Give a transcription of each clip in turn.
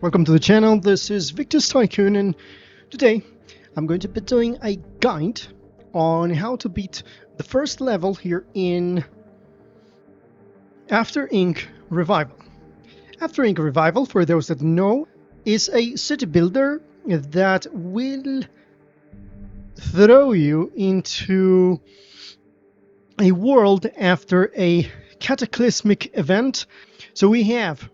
Welcome to the channel. This is Victor's Tycoon, and today I'm going to be doing a guide on how to beat the first level here in After Ink Revival. After Ink Revival, for those that know, is a city builder that will throw you into a world after a cataclysmic event. So we have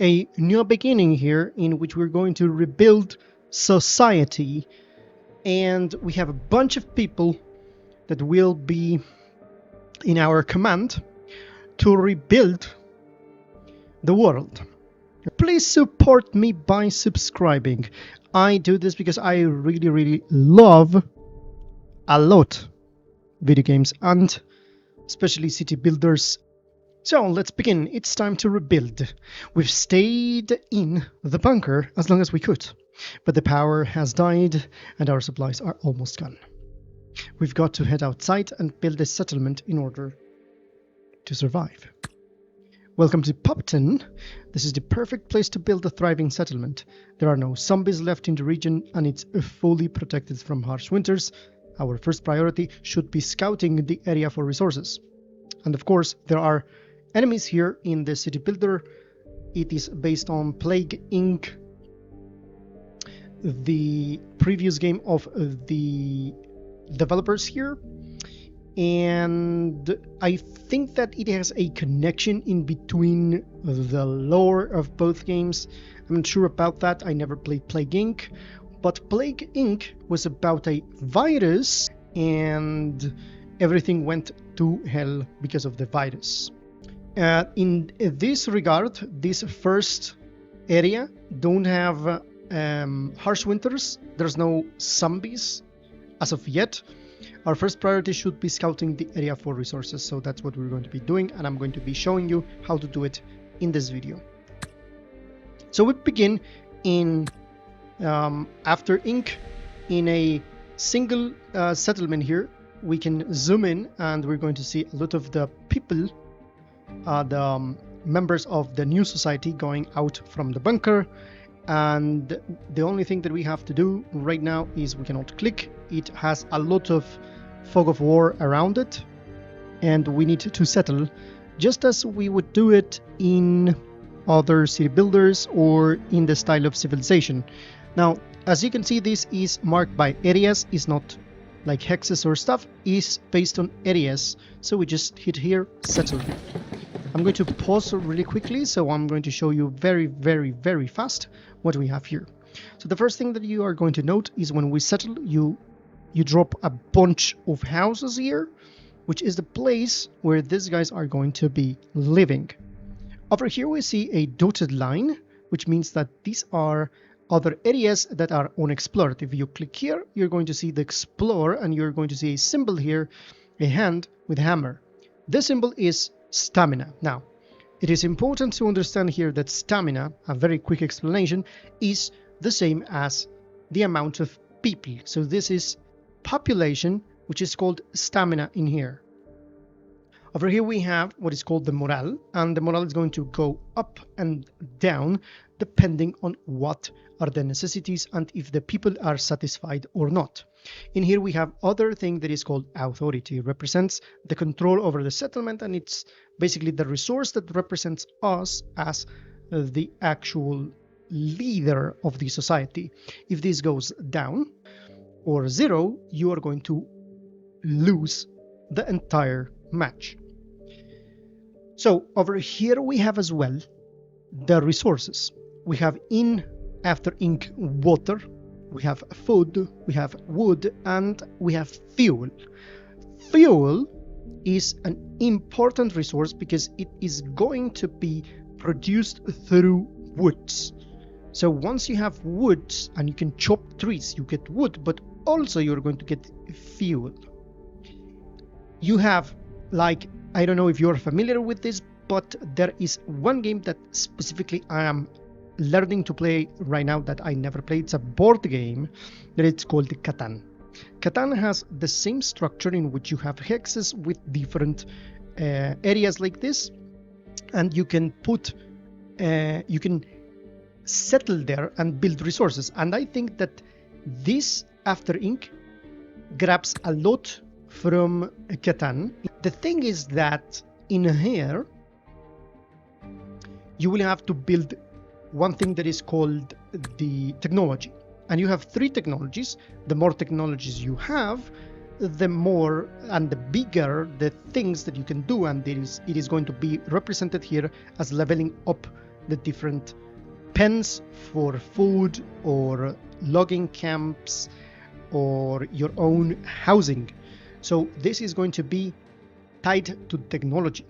a new beginning here in which we're going to rebuild society, and we have a bunch of people that will be in our command to rebuild the world. Please support me by subscribing. I do this because I really love a lot video games, and especially city builders. So let's begin. It's time to rebuild. We've stayed in the bunker as long as we could, but the power has died and our supplies are almost gone. We've got to head outside and build a settlement in order to survive. Welcome to Popton. This is the perfect place to build a thriving settlement. There are no zombies left in the region and it's fully protected from harsh winters. Our first priority should be scouting the area for resources. And of course, there are enemies here in the city builder. It is based on Plague Inc., the previous game of the developers here, and I think that it has a connection in between the lore of both games. I'm not sure about that. I never played Plague Inc., but Plague Inc. was about a virus and everything went to hell because of the virus. In this regard, this first area don't have harsh winters. There's no zombies as of yet. Our first priority should be scouting the area for resources, so that's what we're going to be doing, and I'm going to be showing you how to do it in this video. So we begin in After Ink in a single settlement here. We can zoom in and we're going to see a lot of the people, the members of the new society going out from the bunker, and the only thing that we have to do right now is we cannot click. It has a lot of fog of war around it and we need to settle just as we would do it in other city builders or in the style of civilization. Now, as you can see, this is marked by areas. It's not like hexes or stuff, is based on areas. So we just hit here, settle. I'm going to pause really quickly, so I'm going to show you very fast what we have here. So the first thing that you are going to note is when we settle, you drop a bunch of houses here, which is the place where these guys are going to be living. Over here we see a dotted line, which means that these are other areas that are unexplored. If you click here, you're going to see the explore, and you're going to see a symbol here, a hand with a hammer. This symbol is stamina. Now, it is important to understand here that stamina, a very quick explanation, is the same as the amount of people. So this is population, which is called stamina in here. Over here we have what is called the morale, and the morale is going to go up and down depending on what are the necessities and if the people are satisfied or not. In here we have other thing that is called authority. It represents the control over the settlement, and it's basically the resource that represents us as the actual leader of the society. If this goes down or zero, you are going to lose the entire match. So over here we have as well the resources. We have in After Ink water, we have food, we have wood, and we have fuel. Fuel is an important resource because it is going to be produced through woods. So once you have woods and you can chop trees, you get wood, but also you're going to get fuel. You have, like, I don't know if you're familiar with this, but there is one game that specifically I am learning to play right now that I never played. It's a board game that it's called Catan. Catan has the same structure in which you have hexes with different areas like this, and you can put you can settle there and build resources. And I think that this After Ink grabs a lot from Catan. The thing is that in here you will have to build one thing that is called the technology, and you have 3 technologies. The more technologies you have, the more and the bigger the things that you can do, and it is going to be represented here as leveling up the different pens for food or logging camps or your own housing. So this is going to be tied to technology.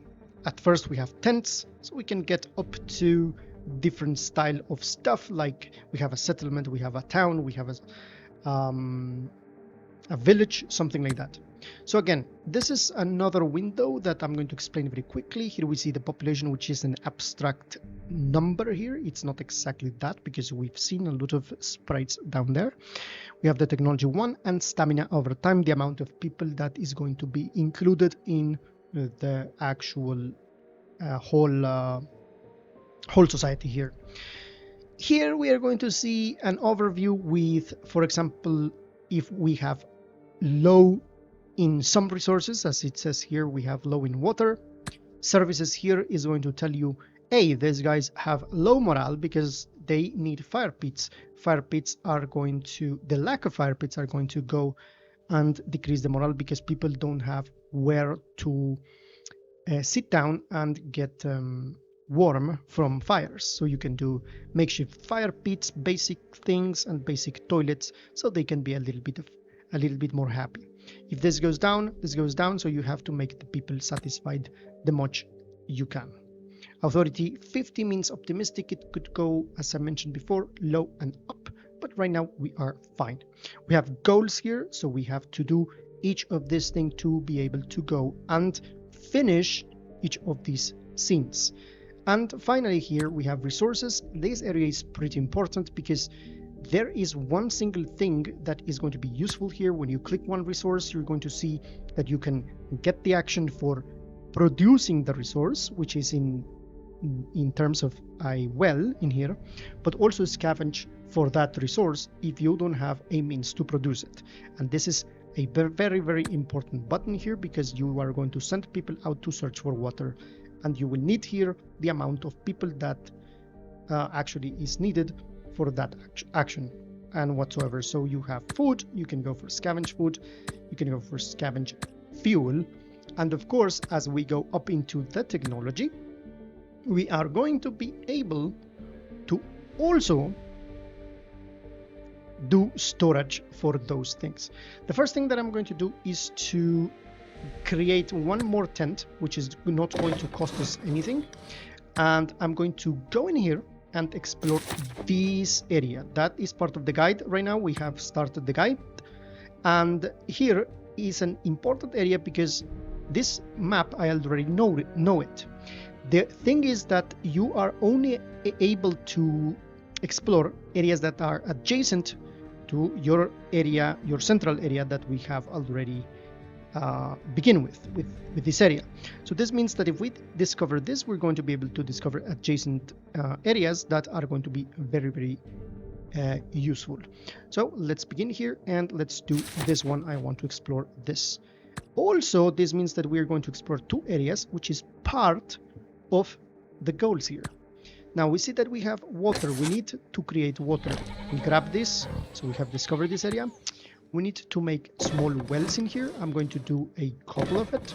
At first we have tents, so we can get up to different style of stuff, like we have a settlement, we have a town, we have a village, something like that. So again, this is another window that I'm going to explain very quickly. Here we see the population, which is an abstract number here. It's not exactly that because we've seen a lot of sprites down there. We have the technology 1 and stamina over time, the amount of people that is going to be included in the actual whole society here. Here we are going to see an overview with, for example, if we have low in some resources, as it says here, we have low in water. Services here is going to tell you, hey, these guys have low morale because they need fire pits. Fire pits are going to, the lack of fire pits are going to go and decrease the morale because people don't have where to sit down and get warm from fires. So you can do makeshift fire pits, basic things and basic toilets, so they can be a little bit more happy. If this goes down, so you have to make the people satisfied the much you can. Authority 50 means optimistic. It could go, as I mentioned before, low and up, but right now we are fine. We have goals here, so we have to do each of these things to be able to go and finish each of these scenes. And finally here we have resources. This area is pretty important because there is one single thing that is going to be useful here. When you click one resource, you're going to see that you can get the action for producing the resource, which is in terms of a well in here, but also scavenge for that resource if you don't have a means to produce it. And this is a very, very important button here because you are going to send people out to search for water, and you will need here the amount of people that actually is needed for that action and whatsoever. So you have food, you can go for scavenge food, you can go for scavenge fuel, and of course as we go up into the technology, we are going to be able to also do storage for those things. The first thing that I'm going to do is to create one more tent, which is not going to cost us anything, and I'm going to go in here and explore this area. That is part of the guide. Right now we have started the guide, and here is an important area because this map I already know it. The thing is that you are only able to explore areas that are adjacent to your area, your central area that we have already begin with this area. So this means that if we discover this, we're going to be able to discover adjacent areas that are going to be very, very useful. So let's begin here and let's do this one. I want to explore this. Also, this means that we are going to explore 2 areas, which is part of the goals here. Now we see that we have water. We need to create water. We grab this, so we have discovered this area. We need to make small wells in here. I'm going to do a couple of it,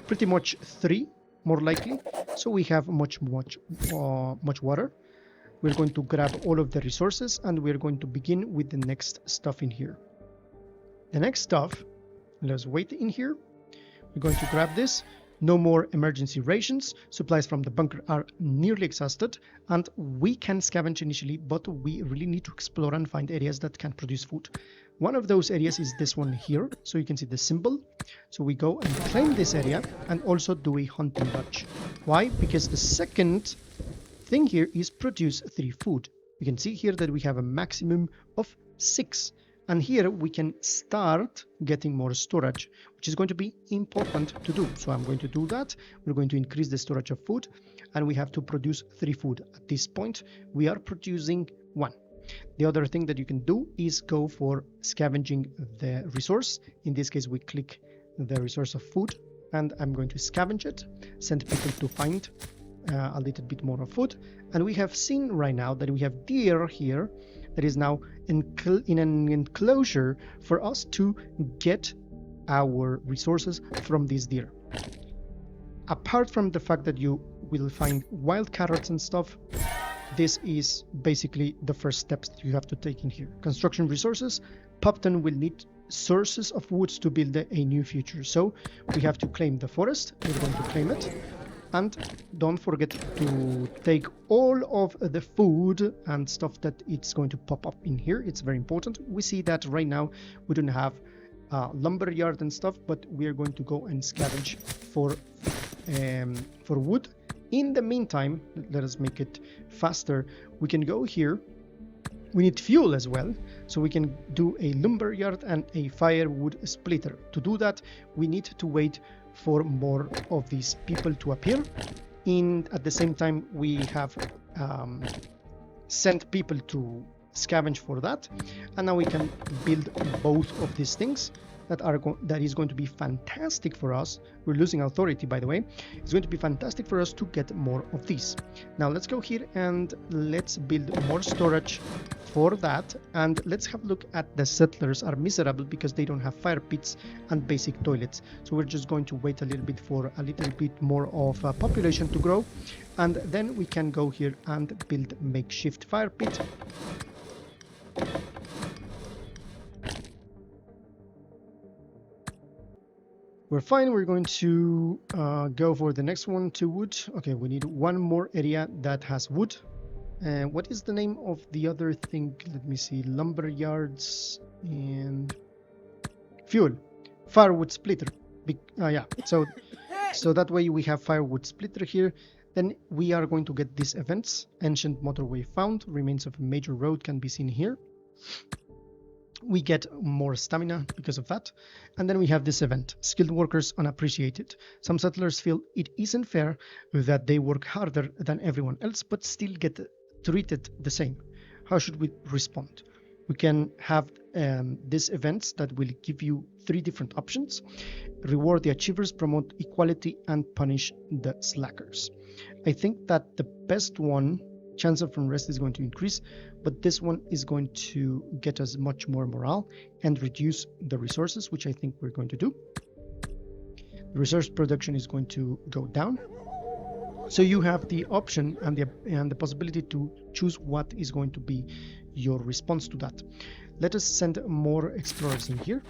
pretty much 3 more likely, so we have much water. We're going to grab all of the resources and we're going to begin with the next stuff in here. The next stuff, let's wait in here. We're going to grab this. No more emergency rations. Supplies from the bunker are nearly exhausted, and we can scavenge initially, but we really need to explore and find areas that can produce food. One of those areas is this one here, so you can see the symbol. So we go and claim this area and also do a hunting lodge. Why? Because the second thing here is produce 3 food. You can see here that we have a maximum of 6. And here we can start getting more storage, which is going to be important to do. So I'm going to do that. We're going to increase the storage of food. and we have to produce 3 food. At this point, we are producing 1. The other thing that you can do is go for scavenging the resource. In this case, we click the resource of food, and I'm going to scavenge it, send people to find a little bit more of food. And we have seen right now that we have deer here that is now in an enclosure for us to get our resources from this deer. Apart from the fact that you will find wild carrots and stuff, this is basically the first steps that you have to take in here. Construction resources. Popton will need sources of woods to build a new future. So we have to claim the forest. We're going to claim it. And don't forget to take all of the food and stuff that it's going to pop up in here. It's very important. We see that right now we don't have lumber yard and stuff, but we are going to go and scavenge for wood. In the meantime, let us make it faster. We can go here. We need fuel as well, so we can do a lumber yard and a firewood splitter. To do that, we need to wait for more of these people to appear. At the same time, we have sent people to scavenge for that, and now we can build both of these things that is going to be fantastic for us. We're losing authority, by the way. It's going to be fantastic for us to get more of these. Now let's go here and let's build more storage for that, and let's have a look at the settlers are miserable because they don't have fire pits and basic toilets. So we're just going to wait a little bit for a little bit more of population to grow, and then we can go here and build makeshift fire pit. We're fine. We're going to go for the next one to wood. Okay, we need one more area that has wood. What is the name of the other thing? Let me see. Lumber yards and fuel. Firewood splitter. Yeah. So that way we have firewood splitter here. Then we are going to get these events. Ancient motorway found. Remains of a major road can be seen here. We get more stamina because of that. And then we have this event, skilled workers unappreciated. Some settlers feel it isn't fair that they work harder than everyone else but still get treated the same. How should we respond? We can have these events that will give you 3 different options. Reward the achievers, promote equality, and punish the slackers. I think that the best one, chance of unrest, is going to increase, but this one is going to get us much more morale and reduce the resources, which I think we're going to do. The resource production is going to go down. So you have the option and the possibility to choose what is going to be your response to that. Let us send more explorers in here.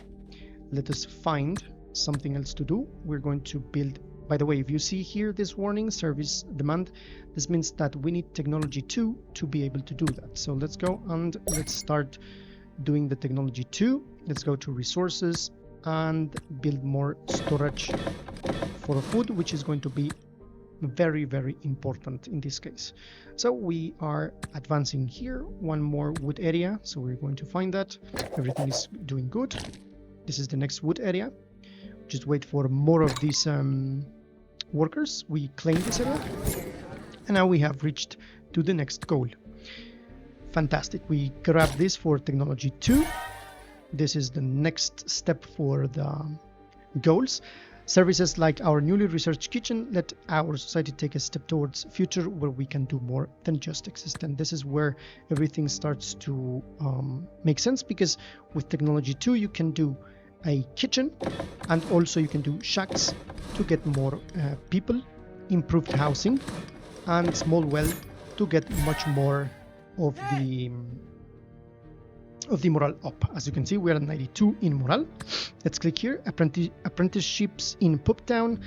Let us find something else to do. We're going to build. By the way, if you see here this warning, service demand, this means that we need technology 2 to be able to do that. So let's go and let's start doing the technology 2. Let's go to resources and build more storage for food, which is going to be very, very important in this case. So we are advancing here. One more wood area. So we're going to find that. Everything is doing good. This is the next wood area. Just wait for more of these workers. We claim this area, and now we have reached to the next goal. Fantastic. We grab this for technology 2. This is the next step for the goals. Services like our newly researched kitchen let our society take a step towards future where we can do more than just exist. And this is where everything starts to make sense, because with technology 2 you can do a kitchen, and also you can do shacks to get more people, improved housing, and small well to get much more of the morale up. As you can see, we are at 92 in morale. Let's click here. Apprenticeships in Puptown.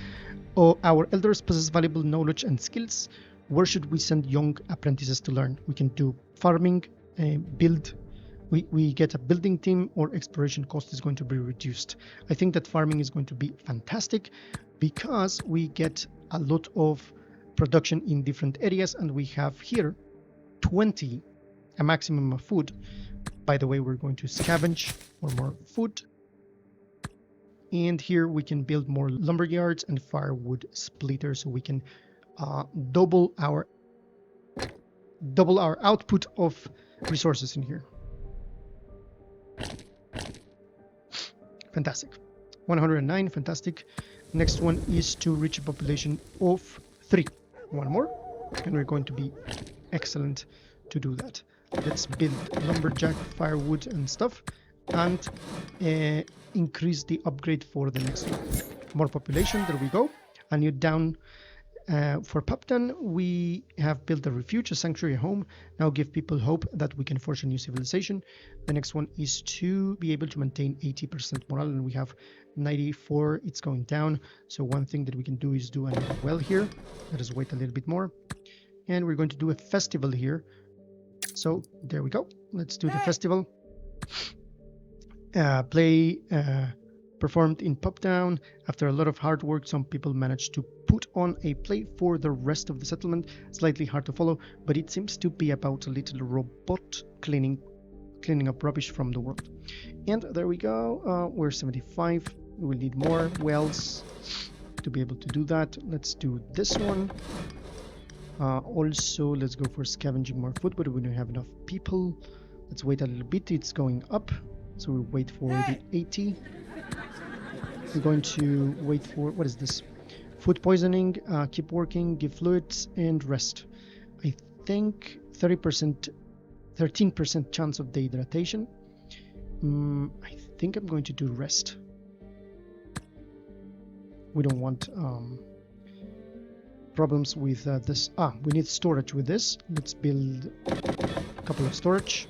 Our elders possess valuable knowledge and skills. Where should we send young apprentices to learn? We can do farming, build. We get a building team, or exploration cost is going to be reduced. I think that farming is going to be fantastic because we get a lot of production in different areas, and we have here 20, a maximum of food. By the way, we're going to scavenge for more food. And here we can build more lumber yards and firewood splitters, so we can double our output of resources in here. Fantastic. 109, fantastic. Next one is to reach a population of 3. One more, and we're going to be excellent to do that. Let's build lumberjack, firewood, and stuff, and increase the upgrade for the next one. More population, there we go. And you down for Paptan, we have built a refuge, a sanctuary home. Now give people hope that we can forge a new civilization. The next one is to be able to maintain 80% morale, and we have 94. It's going down. So one thing that we can do is do another well here. Let us wait a little bit more. And we're going to do a festival here. So there we go. Let's do the festival. Performed in Poptown. After a lot of hard work, some people managed to put on a play for the rest of the settlement. Slightly hard to follow, but it seems to be about a little robot cleaning up rubbish from the world. And there we go. We're 75. We will need more wells to be able to do that. Let's do this one. Also, let's go for scavenging more food, but we don't have enough people. Let's wait a little bit. It's going up, so we wait for the 80. We're going to wait for, what is this? Food poisoning, keep working, give fluids, and rest. I think 13% chance of dehydration. I think I'm going to do rest. We don't want problems with this. We need storage with this. Let's build a couple of storage.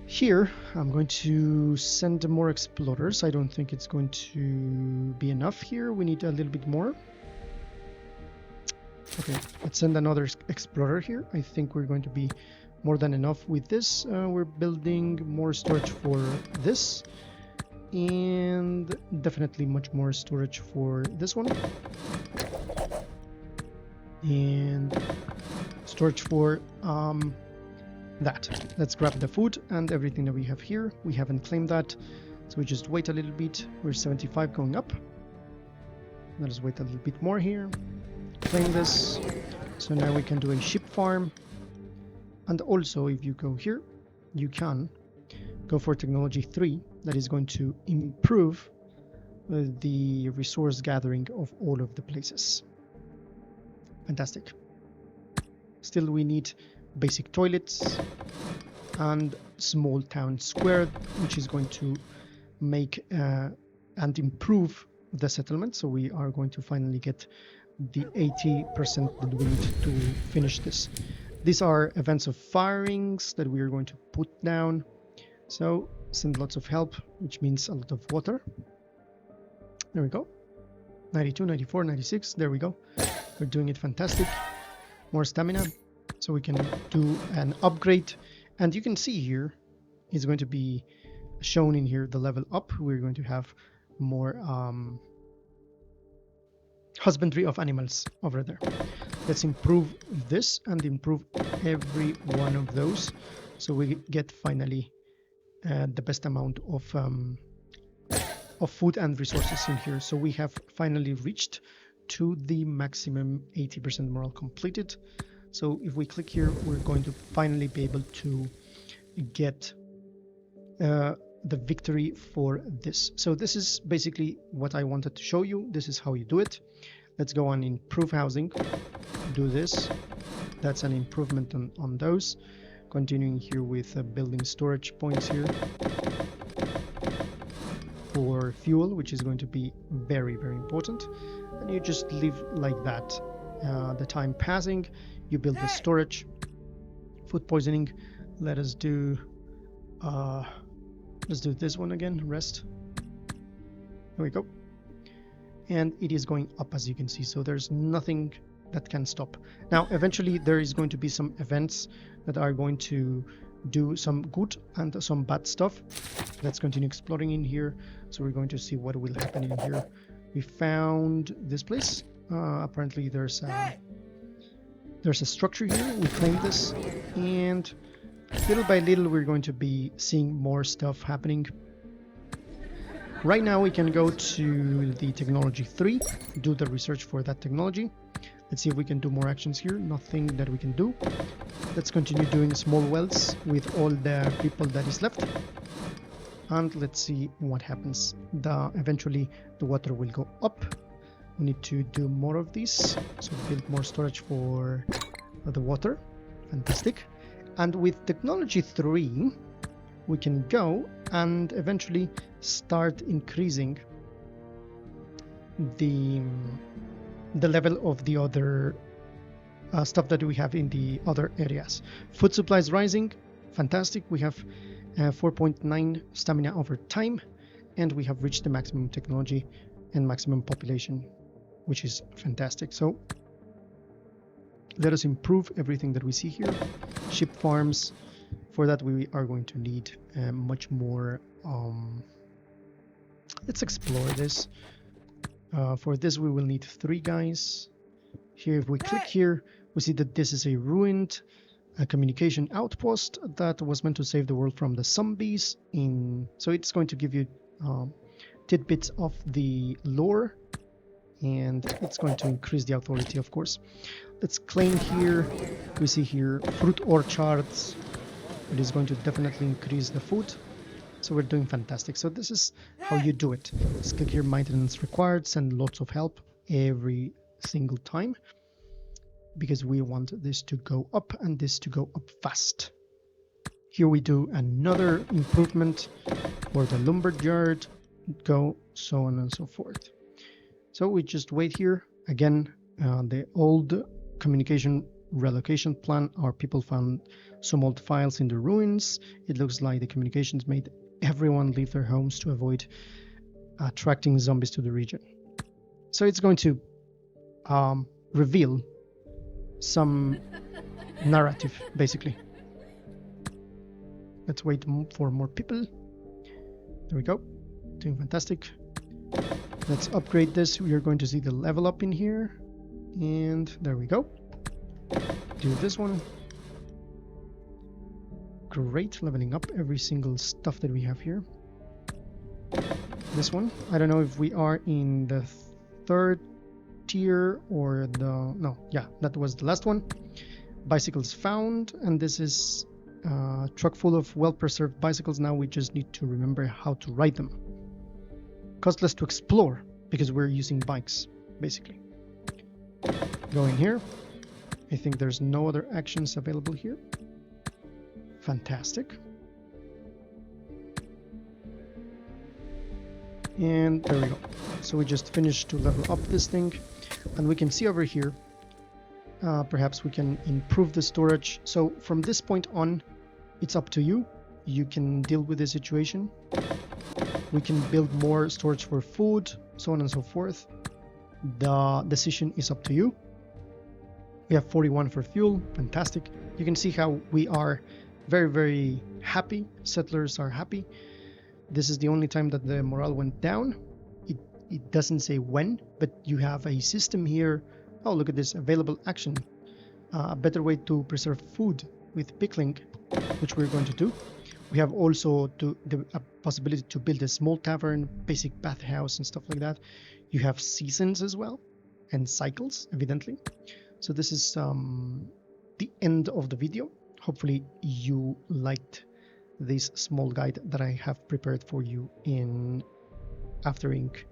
Here, I'm going to send more explorers. I don't think it's going to be enough here. We need a little bit more. Okay, let's send another explorer here. I think we're going to be more than enough with this. We're building more storage for this. And definitely much more storage for this one. And storage for that. Let's grab the food and everything that we have here. We haven't claimed that, so we just wait a little bit. We're 75 going up. Let us wait a little bit more here. Claim this. So now we can do a sheep farm. And also, if you go here, you can go for technology 3. That is going to improve the resource gathering of all of the places. Fantastic. Still, we need basic toilets and small town square, which is going to make and improve the settlement. So we are going to finally get the 80% that we need to finish this. These are events of firings that we are going to put down. So send lots of help, which means a lot of water. There we go. 92, 94, 96. There we go. We're doing it fantastic. More stamina. So we can do an upgrade, and you can see here it's going to be shown in here the level up. We're going to have more husbandry of animals over there. Let's improve this and improve every one of those, so we get finally the best amount of food and resources in here. So we have finally reached to the maximum 80% morale completed. So if we click here, we're going to finally be able to get the victory for this. So this is basically what I wanted to show you. This is how you do it. Let's go on improve housing. Do this. That's an improvement on those. Continuing here with building storage points here for fuel, which is going to be very, very important. And you just live like that. The time passing, you build the storage. Food poisoning. Let us do let's do this one again. Rest. Here we go. And it is going up, as you can see. So there's nothing that can stop. Now, eventually there is going to be some events that are going to do some good and some bad stuff. Let's continue exploring in here. So we're going to see what will happen in here. We found this place. Apparently there's a structure here. We claim this, and little by little we're going to be seeing more stuff happening. Right now we can go to the technology 3, do the research for that technology. Let's see if we can do more actions here. Nothing that we can do. Let's continue doing small wells with all the people that is left. And let's see what happens. Eventually the water will go up. We need to do more of these. So build more storage for the water. Fantastic. And with technology 3, we can go and eventually start increasing the level of the other stuff that we have in the other areas. Food supplies rising, fantastic. We have 4.9 stamina over time, and we have reached the maximum technology and maximum population, which is fantastic. So let us improve everything that we see here. Sheep farms. For that we are going to need much more. Let's explore this. For this we will need 3 guys. Here if we click here, we see that this is a ruined communication outpost that was meant to save the world from the zombies. So it's going to give you tidbits of the lore, and it's going to increase the authority, of course. Let's claim here. We see here fruit orchards. It is going to definitely increase the food. So we're doing fantastic. So this is how you do it. Let's click here, maintenance required, send lots of help every single time, because we want this to go up and this to go up fast. Here we do another improvement for the lumberyard, go so on and so forth. So we just wait here. Again, the old communication relocation plan. Our people found some old files in the ruins. It looks like the communications made everyone leave their homes to avoid attracting zombies to the region. So it's going to reveal some narrative, basically. Let's wait for more people. There we go. Doing fantastic. Let's upgrade this. We are going to see the level up in here. And there we go. Do this one. Great, leveling up every single stuff that we have here. This one, I don't know if we are in the 3rd tier or no, yeah, that was the last one. Bicycles found, and this is a truck full of well-preserved bicycles. Now we just need to remember how to ride them. Costless to explore because we're using bikes, basically. Go in here. I think there's no other actions available here. Fantastic. And there we go. So we just finished to level up this thing, and we can see over here, perhaps we can improve the storage. So from this point on, it's up to you. You can deal with the situation. We can build more storage for food, so on and so forth. The decision is up to you. We have 41 for fuel, fantastic. You can see how we are very, very happy. Settlers are happy. This is the only time that the morale went down. It doesn't say when, but you have a system here. Oh, look at this, available action. A better way to preserve food with pickling, which we're going to do. We have also the possibility to build a small tavern, basic bathhouse and stuff like that. You have seasons as well, and cycles, evidently. So this is the end of the video. Hopefully you liked this small guide that I have prepared for you in After Inc.